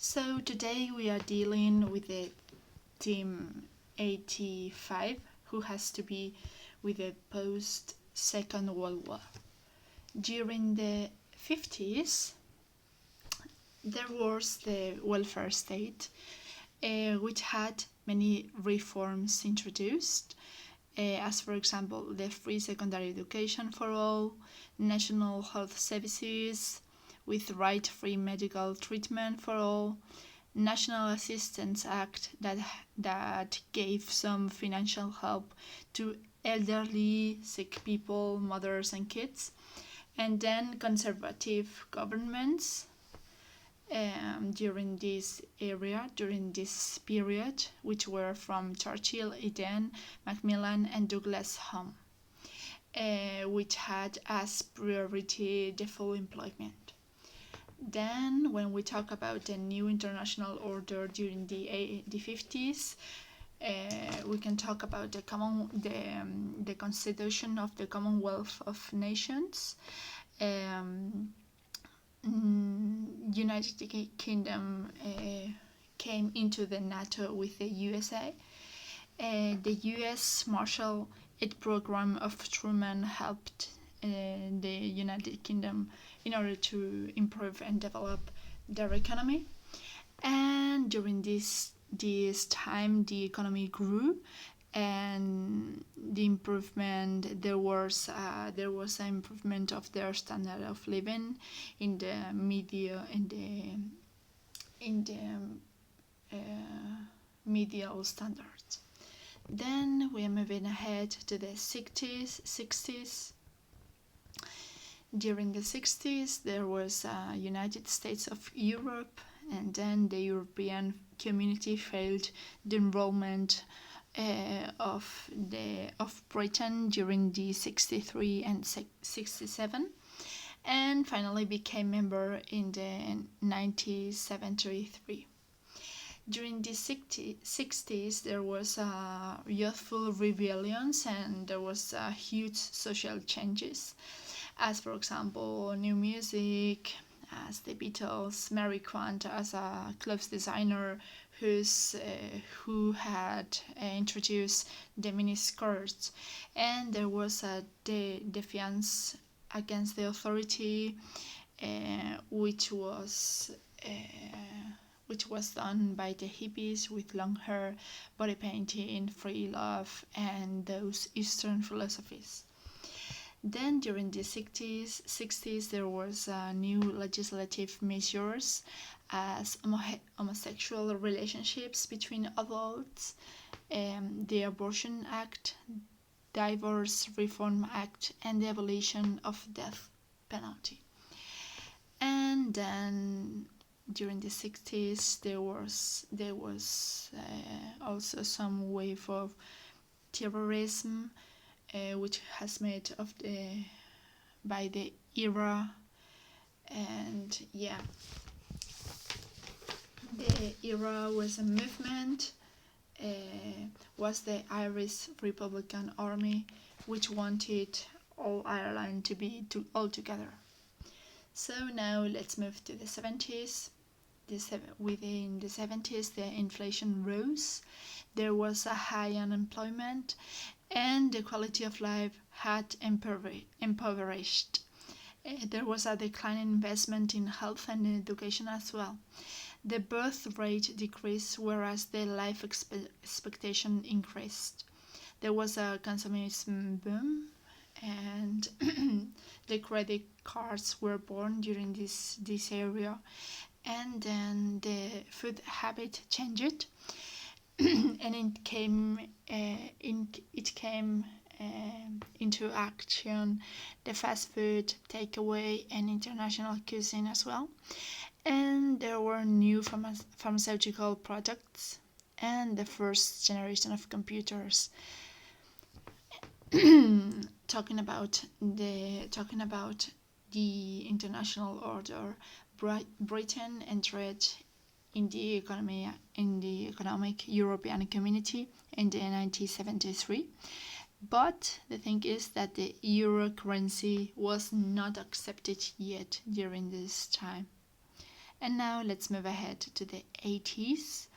So today we are dealing with the team 85 who has to be with the post Second World War. During the 50s there was the welfare state which had many reforms introduced as for example the free secondary education for all, national health services with right-free medical treatment for all, National Assistance Act that gave some financial help to elderly, sick people, mothers and kids, and then conservative governments during this period, which were from Churchill, Eden, Macmillan, and Douglas Home, which had as priority the full employment. Then, when we talk about the new international order during the 50s, we can talk about the Constitution of the Commonwealth of Nations. United Kingdom came into the NATO with the USA. The US Marshall Aid Program of Truman helped the United Kingdom in order to improve and develop their economy. And during this time, the economy grew, and the improvement there was an improvement of their standard of living in the medial standards. Then we are moving ahead to the 60s. During the 60s, there was United States of Europe, and then the European Community failed the enrollment of Britain during the 63 and 67, and finally became member in the 1973. During the 60s, there was youthful rebellions, and there was huge social changes, as for example new music, as the Beatles, Mary Quant as a clothes designer who had introduced the miniskirts, and there was a defiance against the authority, which was done by the hippies with long hair, body painting, free love, and those Eastern philosophies. Then during the 60s there was new legislative measures as homosexual relationships between adults, the Abortion Act, Divorce Reform Act, and the abolition of death penalty. And then during the 60s there was also some wave of terrorism, which has made by the era, and the era was a movement, was the Irish Republican Army, which wanted all Ireland to be all together. So now let's move to the 70s. Within the 70s, the inflation rose, there was a high unemployment, and the quality of life had impoverished. There was a decline in investment in health and education as well. The birth rate decreased, whereas the life expectation increased. There was a consumerism boom, and the credit cards were born during this area, and then the food habit changed. And it came into action the fast food, takeaway, and international cuisine as well. And there were new pharmaceutical products and the first generation of computers. Talking about the international order, Britain entered in the economic European community in the 1973. But the thing is that the euro currency was not accepted yet during this time. And now let's move ahead to the 80s.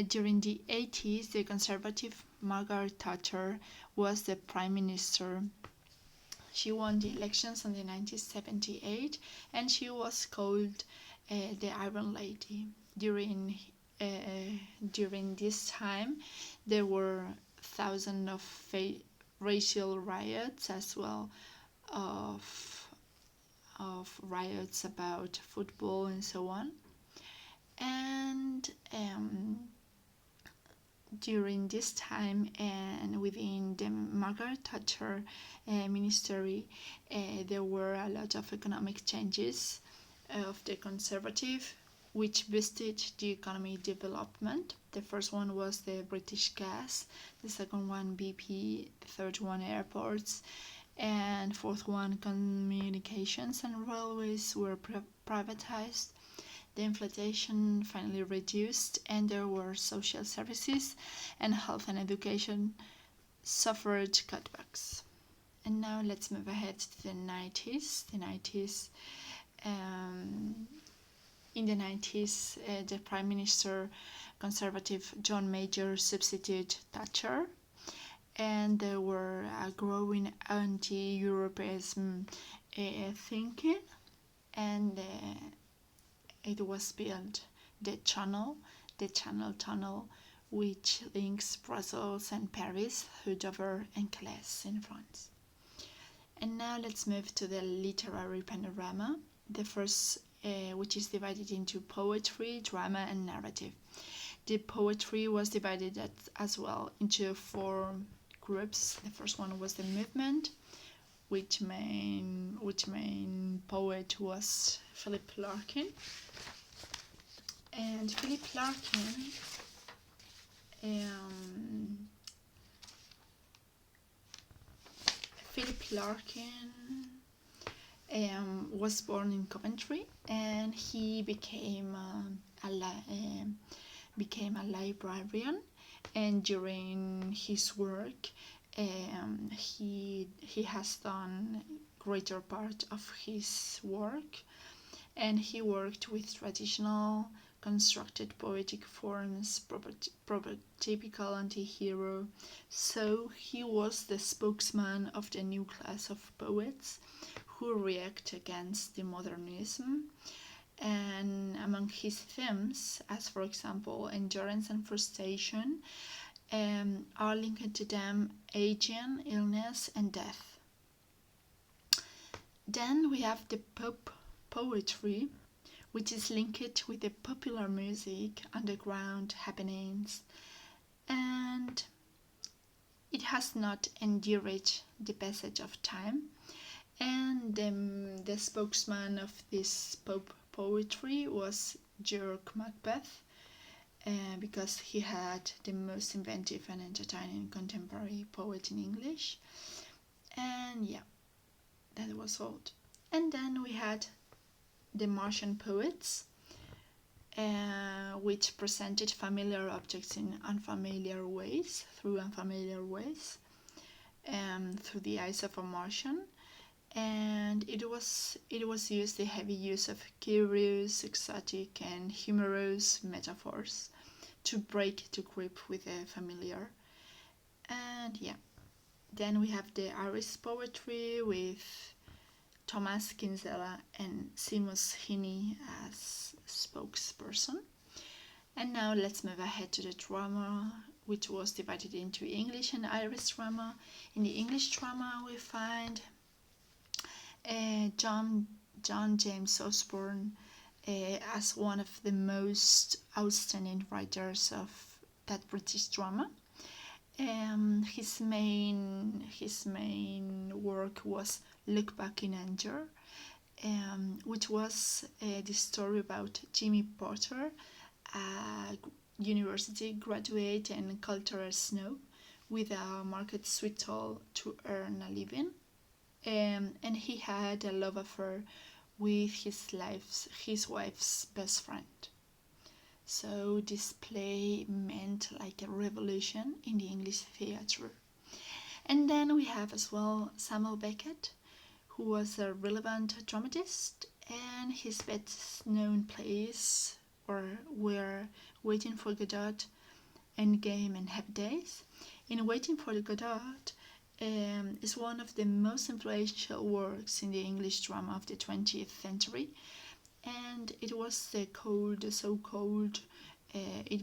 During the 80s, the conservative Margaret Thatcher was the prime minister. She won the elections in 1978, and she was called the Iron Lady. During this time, there were thousands of racial riots, as well of riots about football and so on. And during this time, and within the Margaret Thatcher ministry, there were a lot of economic changes of the Conservative, which boosted the economy development. The first one was the British gas, the second one BP, the third one airports, and fourth one communications and railways were privatized. The inflation finally reduced, and there were social services, and health and education suffered cutbacks. And now let's move ahead to the 90s. In the 90s, the Prime Minister, Conservative John Major, succeeded Thatcher, and there were a growing anti-Europeanism thinking, and it was built the Channel Tunnel, which links Brussels and Paris through Dover and Calais in France. And now let's move to the literary panorama. The first, which is divided into poetry, drama, and narrative. The poetry was divided as well into 4 groups. The first one was the movement, which main poet was Philip Larkin. And Philip Larkin was born in Coventry, and he became a librarian. And during his work, he has done greater part of his work, and he worked with traditional constructed poetic forms, prototypical anti-hero. So he was the spokesman of the new class of poets who react against the modernism. And among his themes, as for example endurance and frustration, are linked to them aging, illness, and death. Then we have the pop poetry, which is linked with the popular music, underground happenings, and it has not endured the passage of time. And the spokesman of this pop poetry was George Macbeth, because he had the most inventive and entertaining contemporary poet in English. And yeah, that was all. And then we had the Martian poets, which presented familiar objects in unfamiliar ways, through the eyes of a Martian. And it was used the heavy use of curious, exotic, and humorous metaphors to break the grip with the familiar. And yeah, then we have the Irish poetry with Thomas Kinsella and Seamus Heaney as spokesperson. And now let's move ahead to the drama, which was divided into English and Irish drama. In the English drama, we find John James Osborne as one of the most outstanding writers of that British drama. His main work was Look Back in Anger, which was the story about Jimmy Potter, a university graduate and cultural snob with a market stall to earn a living. And he had a love affair with his wife's best friend. So this play meant like a revolution in the English theatre. And then we have as well Samuel Beckett, who was a relevant dramatist and his best known plays were Waiting for Godot, Endgame, and Happy Days. In Waiting for Godot is one of the most influential works in the English drama of the 20th century, and it was it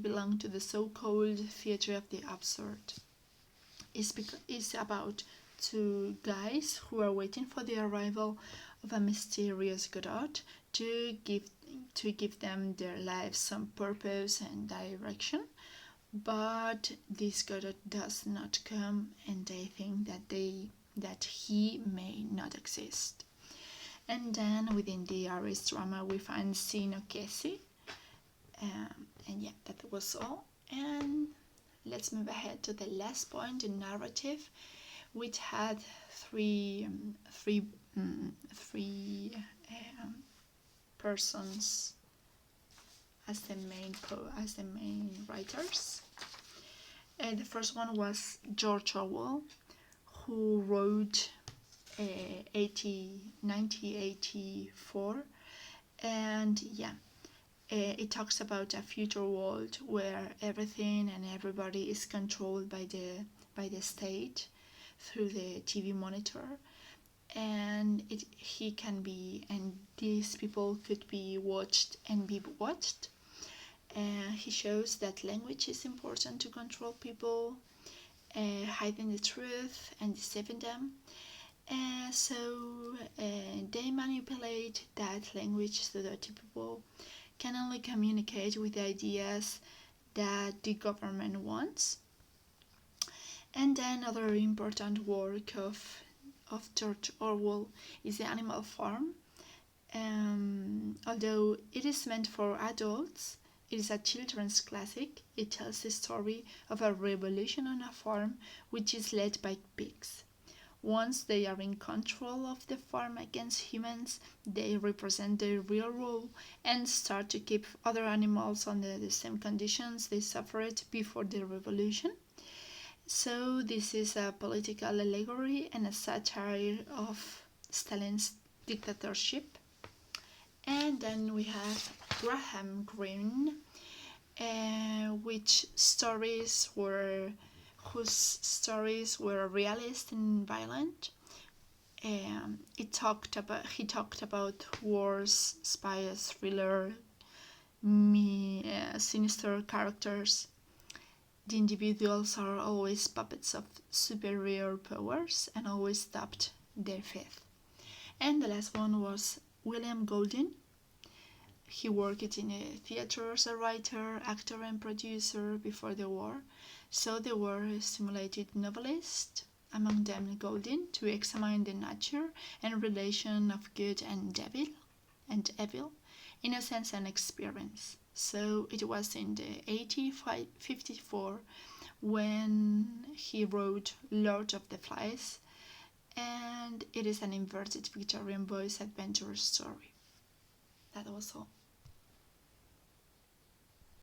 belonged to the so-called theatre of the absurd. It's about two guys who are waiting for the arrival of a mysterious Godot to give them their lives some purpose and direction. But this Godot does not come, and they think that he may not exist. And then within the Irish drama we find Sino Casey. And yeah, that was all. And let's move ahead to the last point, the narrative, which had three persons as the main writers. And the first one was George Orwell, who wrote 1984, and yeah, it talks about a future world where everything and everybody is controlled by the state through the TV monitor, and these people could be watched and be watched. He shows that language is important to control people, hiding the truth and deceiving them. So they manipulate that language so that people can only communicate with the ideas that the government wants. And then another important work of George Orwell is The Animal Farm. Although it is meant for adults, it is a children's classic. It tells the story of a revolution on a farm which is led by pigs. Once they are in control of the farm against humans, they represent their real role and start to keep other animals under the same conditions they suffered before the revolution. So this is a political allegory and a satire of Stalin's dictatorship. And then we have Graham Greene, whose stories were realist and violent. He talked about wars, spies, thriller, sinister characters. The individuals are always puppets of superior powers and always doubt their faith. And the last one was William Golding. He worked in a theatre as a writer, actor, and producer before the war. So there were stimulated novelists, among them Golding, to examine the nature and relation of good and evil, innocence and experience. So it was in the 1854 when he wrote Lord of the Flies, and it is an inverted Victorian boys adventure story. That was all.